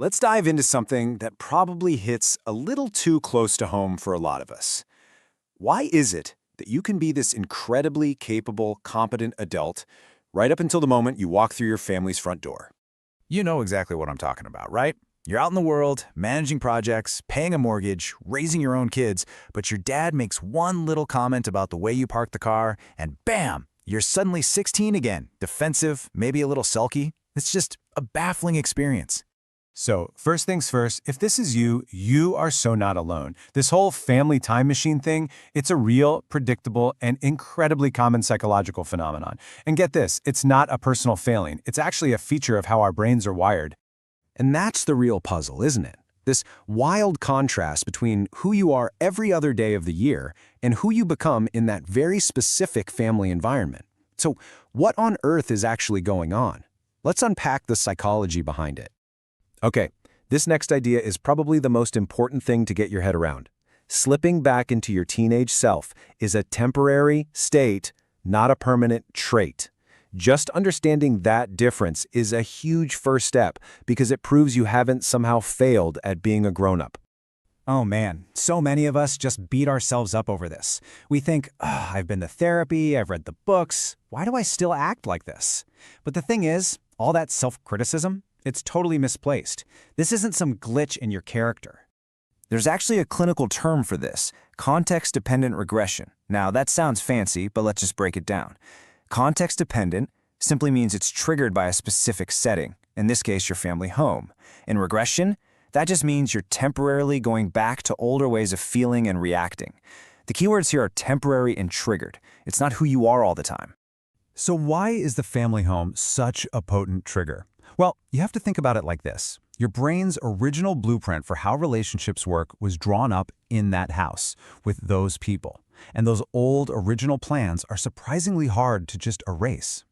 Let's dive into something that probably hits a little too close to home for a lot of us. Why is it that you can be this incredibly capable, competent adult right up until the moment you walk through your family's front door? You know exactly what I'm talking about, right? You're out in the world, managing projects, paying a mortgage, raising your own kids, but your dad makes one little comment about the way you park the car, and bam, you're suddenly 16 again, defensive, maybe a little sulky. It's just a baffling experience. So, first things first, if this is you, you are so not alone. This whole family time machine thing, it's a real, predictable, and incredibly common psychological phenomenon. And get this, it's not a personal failing. It's actually a feature of how our brains are wired. And that's the real puzzle, isn't it? This wild contrast between who you are every other day of the year and who you become in that very specific family environment. So, what on earth is actually going on? Let's unpack the psychology behind it. Okay, this next idea is probably the most important thing to get your head around. Slipping back into your teenage self is a temporary state, not a permanent trait. Just understanding that difference is a huge first step because it proves you haven't somehow failed at being a grown-up. Oh man, so many of us just beat ourselves up over this. We think, I've been to therapy, I've read the books, why do I still act like this? But the thing is, all that self-criticism, it's totally misplaced. This isn't some glitch in your character. There's actually a clinical term for this, context-dependent regression. Now, that sounds fancy, but let's just break it down. Context-dependent simply means it's triggered by a specific setting, in this case, your family home. In regression, that just means you're temporarily going back to older ways of feeling and reacting. The keywords here are temporary and triggered. It's not who you are all the time. So why is the family home such a potent trigger? Well, you have to think about it like this. Your brain's original blueprint for how relationships work was drawn up in that house, with those people. And those old original plans are surprisingly hard to just erase.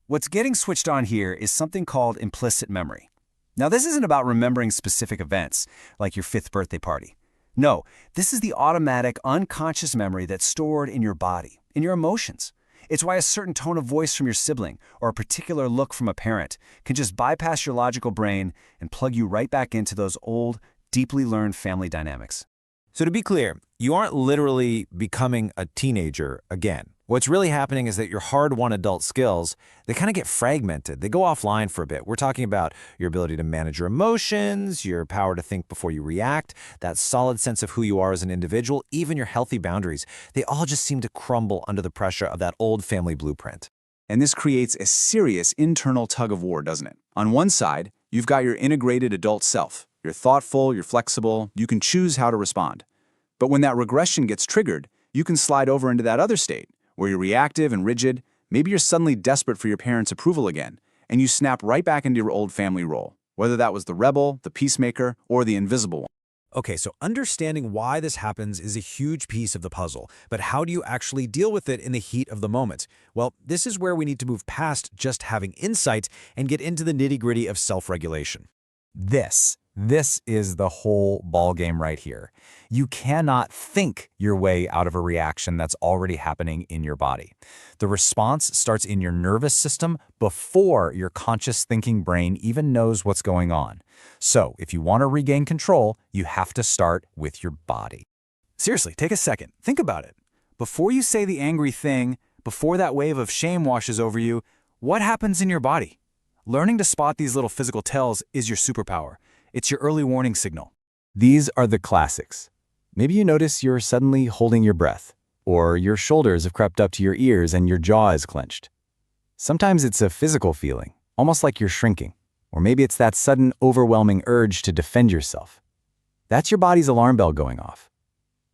What's getting switched on here is something called implicit memory. Now, this isn't about remembering specific events, like your 5th birthday party. No, this is the automatic, unconscious memory that's stored in your body, in your emotions. It's why a certain tone of voice from your sibling or a particular look from a parent can just bypass your logical brain and plug you right back into those old, deeply learned family dynamics. So to be clear, you aren't literally becoming a teenager again. What's really happening is that your hard-won adult skills, they kind of get fragmented. They go offline for a bit. We're talking about your ability to manage your emotions, your power to think before you react, that solid sense of who you are as an individual, even your healthy boundaries. They all just seem to crumble under the pressure of that old family blueprint. And this creates a serious internal tug-of-war, doesn't it? On one side, you've got your integrated adult self. You're thoughtful, you're flexible, you can choose how to respond. But when that regression gets triggered, you can slide over into that other state, where you're reactive and rigid. Maybe you're suddenly desperate for your parents' approval again, and you snap right back into your old family role, whether that was the rebel, the peacemaker, or the invisible one. Okay, so understanding why this happens is a huge piece of the puzzle, but how do you actually deal with it in the heat of the moment? Well, this is where we need to move past just having insight and get into the nitty-gritty of self-regulation. This is the whole ballgame right here. You cannot think your way out of a reaction that's already happening in your body. The response starts in your nervous system before your conscious thinking brain even knows what's going on. So, if you want to regain control, you have to start with your body. Seriously, take a second. Think about it. Before you say the angry thing, before that wave of shame washes over you, what happens in your body? Learning to spot these little physical tells is your superpower. It's your early warning signal. These are the classics. Maybe you notice you're suddenly holding your breath, or your shoulders have crept up to your ears and your jaw is clenched. Sometimes it's a physical feeling, almost like you're shrinking, or maybe it's that sudden, overwhelming urge to defend yourself. That's your body's alarm bell going off.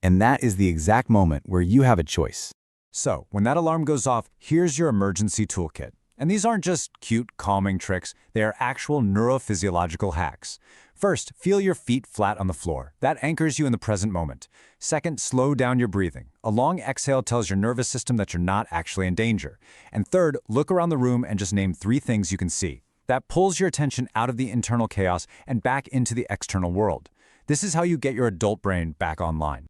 And that is the exact moment where you have a choice. So, when that alarm goes off, here's your emergency toolkit. And these aren't just cute, calming tricks, they are actual neurophysiological hacks. First, feel your feet flat on the floor. That anchors you in the present moment. Second, slow down your breathing. A long exhale tells your nervous system that you're not actually in danger. And third, look around the room and just name 3 things you can see. That pulls your attention out of the internal chaos and back into the external world. This is how you get your adult brain back online.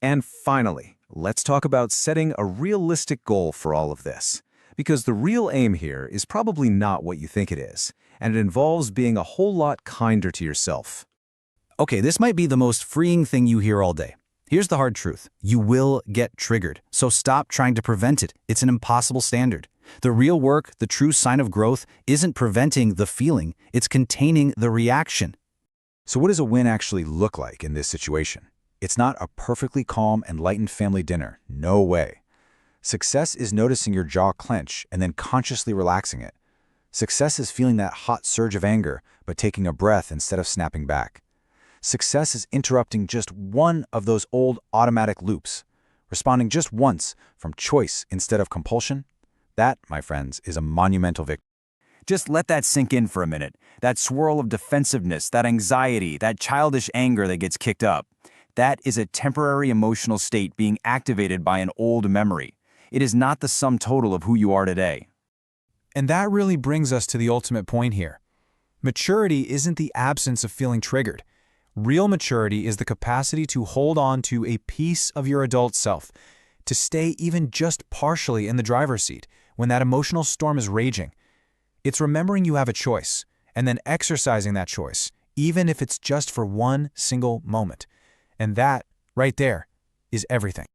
And finally, let's talk about setting a realistic goal for all of this. Because the real aim here is probably not what you think it is. and it involves being a whole lot kinder to yourself. Okay, this might be the most freeing thing you hear all day. Here's the hard truth. You will get triggered, so stop trying to prevent it. It's an impossible standard. The real work, the true sign of growth, isn't preventing the feeling, it's containing the reaction. So what does a win actually look like in this situation? It's not a perfectly calm, enlightened family dinner. No way. Success is noticing your jaw clench and then consciously relaxing it. Success is feeling that hot surge of anger, but taking a breath instead of snapping back. Success is interrupting just one of those old automatic loops, responding just once from choice instead of compulsion. That, my friends, is a monumental victory. Just let that sink in for a minute. That swirl of defensiveness, that anxiety, that childish anger that gets kicked up. That is a temporary emotional state being activated by an old memory. It is not the sum total of who you are today. And that really brings us to the ultimate point here. Maturity isn't the absence of feeling triggered. Real maturity is the capacity to hold on to a piece of your adult self, to stay even just partially in the driver's seat when that emotional storm is raging. It's remembering you have a choice, and then exercising that choice, even if it's just for one single moment. And that, right there, is everything.